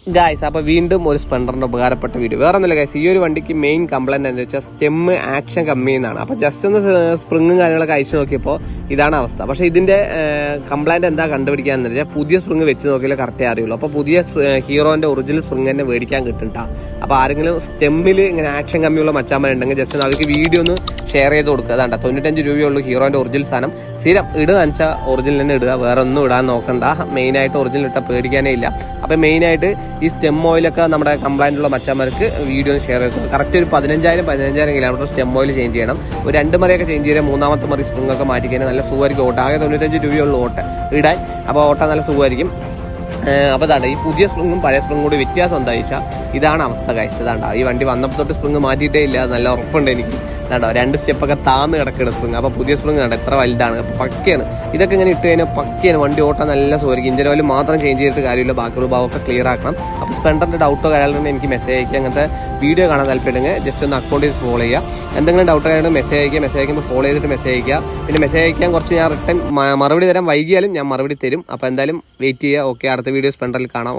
Guys അപ്പോൾ വീണ്ടും ഒരു സ്പ്ലെൻഡറിന്റെ ഉപകാരപ്പെട്ട വീഡിയോ. വേറെ ഒന്നുമില്ല ഗായ്സ്, ഈ ഒരു വണ്ടിക്ക് മെയിൻ കംപ്ലൈന്റ് എന്താ വെച്ചാൽ സ്റ്റെമ്മ് ആക്ഷൻ കമ്മി എന്നാണ്. അപ്പോൾ ജസ്റ്റ് ഒന്ന് സ്പ്രിങ്ങും കാര്യങ്ങളൊക്കെ അയച്ചു നോക്കിയപ്പോൾ ഇതാണ് അവസ്ഥ. പക്ഷേ ഇതിന്റെ കംപ്ലൈന്റ് എന്താ കണ്ടുപിടിക്കാന്ന് വെച്ചാൽ പുതിയ സ്പ്രിങ് വെച്ച് നോക്കിയാലേ കറക്റ്റേ അറിയുള്ളൂ. അപ്പോൾ പുതിയ ഹീറോന്റെ ഒറിജിനൽ സ്പ്രിങ് തന്നെ മേടിക്കാൻ കിട്ടുന്നുണ്ടാ. അപ്പോൾ ആരെങ്കിലും സ്റ്റെമ്മിൽ ഇങ്ങനെ ആക്ഷൻ കമ്മിയുള്ള മച്ചാന്മാരുണ്ടെങ്കിൽ ജസ്റ്റ് ഒന്ന് അവർക്ക് വീഡിയോ ഒന്ന് ഷെയർ ചെയ്ത് കൊടുക്കുക. അതാണ്ട 95 രൂപയുള്ളൂ ഹീറോന്റെ ഒറിജിനൽ സാധനം. സ്ഥിരം ഇടുക വെച്ചാൽ ഒറിജിനൽ തന്നെ ഇടുക, വേറെ ഒന്നും ഇടാൻ നോക്കണ്ട. മെയിനായിട്ട് ഒറിജിനൽ ഇട്ടാൽ പേടിക്കാനേ ഇല്ല. അപ്പോൾ മെയിനായിട്ട് ഈ സ്റ്റെം ഓയിലൊക്കെ നമ്മുടെ കംപ്ലൈന്റ് ഉള്ള മച്ചന്മാർക്ക് വീഡിയോ ഷെയർ ചെയ്തു. കറക്റ്റ് ഒരു 15,000 കിലോമീറ്റർ സ്റ്റെം ഓയിൽ ചേഞ്ച് ചെയ്യണം. ഒരു 2 മറിയൊക്കെ ചേഞ്ച് ചെയ്താൽ 3ാമത്തെ മറി സ്പ്രിംഗ് ഒക്കെ മാറ്റി കഴിഞ്ഞാൽ നല്ല സുഖമായിരിക്കും. ഓട്ട ആകെ 95 രൂപയുള്ള ഓട്ട ഇടാൻ. അപ്പോൾ ഓട്ട നല്ല സുഖമായിരിക്കും. അപ്പോൾ ഇതാണ്ട് ഈ പുതിയ സ്പ്രിങ്ങും പഴയ സ്പ്രിങ്ങും കൂടി വ്യത്യാസം എന്താ വെച്ചാൽ ഇതാണ് അവസ്ഥ ഗൈസ്. ഇതാണ്ട ഈ വണ്ടി വന്നപ്പോൾ തൊട്ട് സ്പ്രിങ് മാറ്റിയിട്ടേ ഇല്ല, നല്ല ഉറപ്പുണ്ട് എനിക്ക്. ഇതാണ്ടോ 2 സ്റ്റെപ്പൊക്കെ താന്ന് കിടക്കുന്ന സ്പ്രിങ്. അപ്പോൾ പുതിയ സ്പ്രിങ് കണ്ട എത്ര വലുതാണ്. അപ്പോൾ പക്കയാണ് ഇതൊക്കെ ഇങ്ങനെ ഇട്ട് കഴിഞ്ഞാൽ പക്കയാണ്. വണ്ടി ഓട്ടാൻ നല്ല സുഖമായിരിക്കും. ഇഞ്ചിൻ ഓയിൽ മാത്രം ചേഞ്ച് ചെയ്തിട്ട് കാര്യമില്ല, ബാക്കിയുള്ള ഭാഗമൊക്കെ ക്ലിയർ ആക്കണം. അപ്പോൾ സ്പ്ലെൻഡറിന്റെ ഡൗട്ടോ കാര്യങ്ങളും എനിക്ക് മെസ്സേജ് അയക്കുക. അങ്ങനത്തെ വീഡിയോ കാണാൻ താല്പര്യമുണ്ടെങ്കിൽ ജസ്റ്റ് ഒന്ന് അക്കൗണ്ടിൽ ഫോളോ ചെയ്യുക. എന്തെങ്കിലും ഡൗട്ടോ കാര്യങ്ങൾ മെസ്സേജ് അയക്കുക. മെസ്സേജ് അയക്കുമ്പോൾ ഫോളോ ചെയ്തിട്ട് മെസ്സേജ് അയക്കുക. പിന്നെ മെസ്സേജ് അയക്കാൻ കുറച്ച് ഞാൻ റിട്ടേൺ മറുപടി തരാൻ വൈകിയാലും ഞാൻ മറുപടി തരും. അപ്പോൾ എന്തായാലും വെയിറ്റ് ചെയ്യുക. ഓക്കെ, അടുത്ത വീഡിയോ സ്പ്ലെൻഡറിൽ കാണാം.